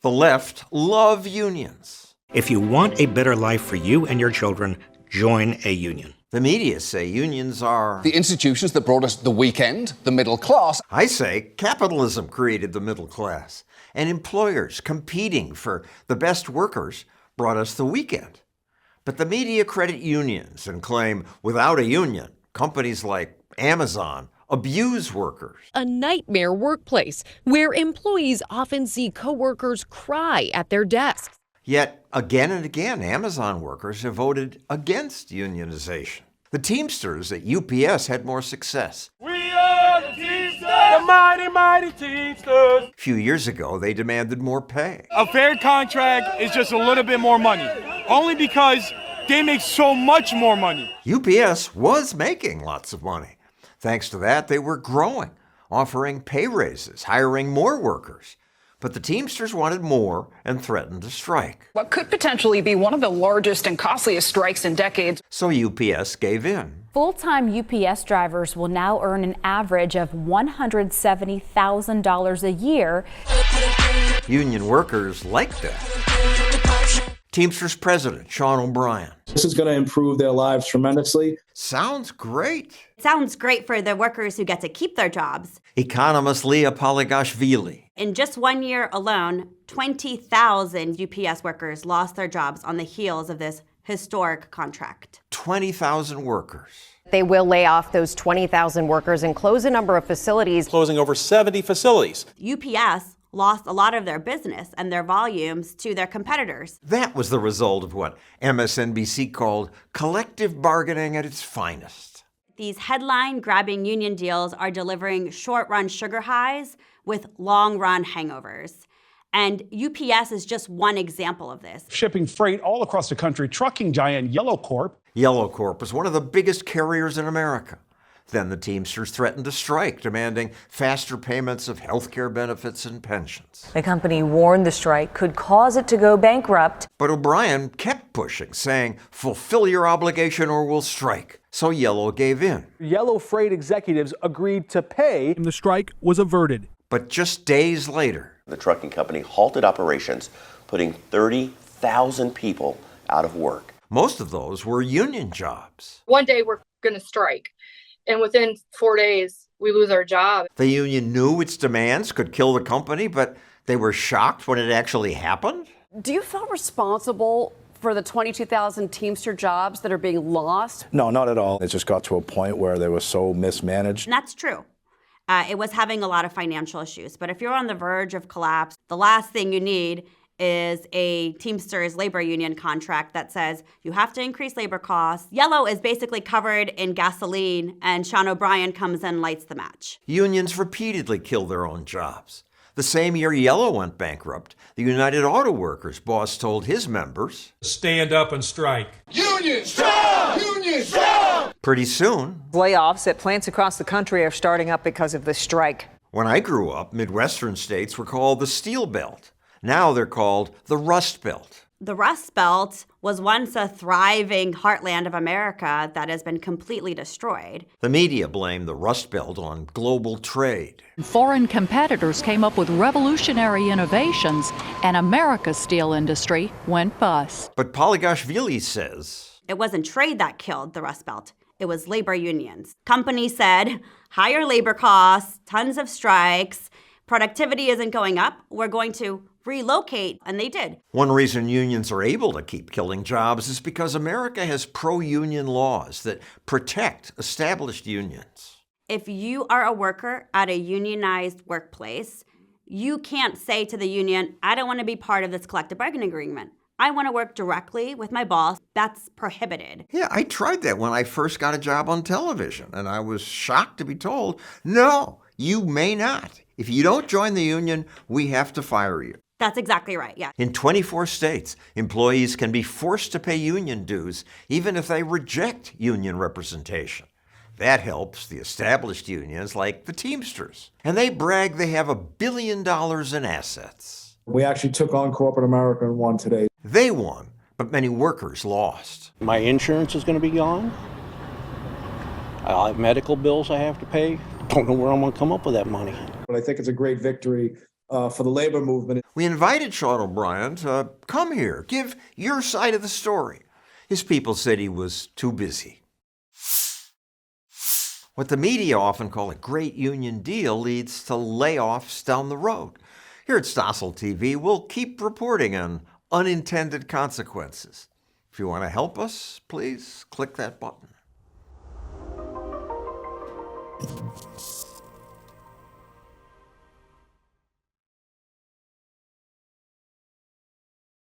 The left love unions. If you want a better life for you and your children, join a union. The media say unions are the institutions that brought us the weekend, the middle class. I say capitalism created the middle class, and employers competing for the best workers brought us the weekend. But the media credit unions and claim without a union, companies like Amazon abuse workers. A nightmare workplace where employees often see coworkers cry at their desks. Yet, again and again, Amazon workers have voted against unionization. The Teamsters at UPS had more success. We are the Teamsters! The mighty, mighty Teamsters! A few years ago, they demanded more pay. A fair contract is just a little bit more money, only because they make so much more money. UPS was making lots of money. Thanks to that, they were growing, offering pay raises, hiring more workers. But the Teamsters wanted more and threatened to strike. What could potentially be one of the largest and costliest strikes in decades. So UPS gave in. Full-time UPS drivers will now earn an average of $170,000 a year. Union workers liked that. Teamsters President Sean O'Brien. This is going to improve their lives tremendously. Sounds great. Sounds great for the workers who get to keep their jobs. Economist Liya Palagashvili. In just 1 year alone, 20,000 UPS workers lost their jobs on the heels of this historic contract. 20,000 workers. They will lay off those 20,000 workers and close a number of facilities. Closing over 70 facilities. UPS lost a lot of their business and their volumes to their competitors. That was the result of what MSNBC called collective bargaining at its finest. These headline-grabbing union deals are delivering short-run sugar highs with long-run hangovers. And UPS is just one example of this. Shipping freight all across the country, trucking giant Yellow Corp. Yellow Corp is one of the biggest carriers in America. Then the Teamsters threatened to strike, demanding faster payments of health care benefits and pensions. The company warned the strike could cause it to go bankrupt. But O'Brien kept pushing, saying, fulfill your obligation or we'll strike. So Yellow gave in. Yellow freight executives agreed to pay. And the strike was averted. But just days later, the trucking company halted operations, putting 30,000 people out of work. Most of those were union jobs. One day we're going to strike. And within 4 days, we lose our job. The union knew its demands could kill the company, but they were shocked when it actually happened. Do you feel responsible for the 22,000 Teamster jobs that are being lost? No, not at all. It just got to a point where they were so mismanaged. And that's true. It was having a lot of financial issues. But if you're on the verge of collapse, the last thing you need is a Teamsters labor union contract that says you have to increase labor costs. Yellow is basically covered in gasoline, and Sean O'Brien comes and lights the match. Unions repeatedly kill their own jobs. The same year Yellow went bankrupt, the United Auto Workers boss told his members, stand up and strike. Union strong! Union strong! Pretty soon, layoffs at plants across the country are starting up because of the strike. When I grew up, Midwestern states were called the Steel Belt. Now they're called the Rust Belt. The Rust Belt was once a thriving heartland of America that has been completely destroyed. The media blamed the Rust Belt on global trade. Foreign competitors came up with revolutionary innovations, and America's steel industry went bust. But Palagashvili says it wasn't trade that killed the Rust Belt. It was labor unions. Companies said, higher labor costs, tons of strikes, productivity isn't going up, we're going to relocate, and they did. One reason unions are able to keep killing jobs is because America has pro-union laws that protect established unions. If you are a worker at a unionized workplace, you can't say to the union, I don't want to be part of this collective bargaining agreement. I want to work directly with my boss. That's prohibited. Yeah, I tried that when I first got a job on television, and I was shocked to be told, no, you may not. If you don't join the union, we have to fire you. That's exactly right, yeah. In 24 states, employees can be forced to pay union dues even if they reject union representation. That helps the established unions like the Teamsters. And they brag they have $1 billion in assets. We actually took on corporate America and won today. They won, but many workers lost. My insurance is going to be gone. I have medical bills I have to pay. Don't know where I'm going to come up with that money. But I think it's a great victory for the labor movement. We invited Sean O'Brien to come here, give your side of the story. His people said he was too busy. What the media often call a great union deal leads to layoffs down the road. Here at Stossel TV, we'll keep reporting on unintended consequences. If you want to help us, please click that button.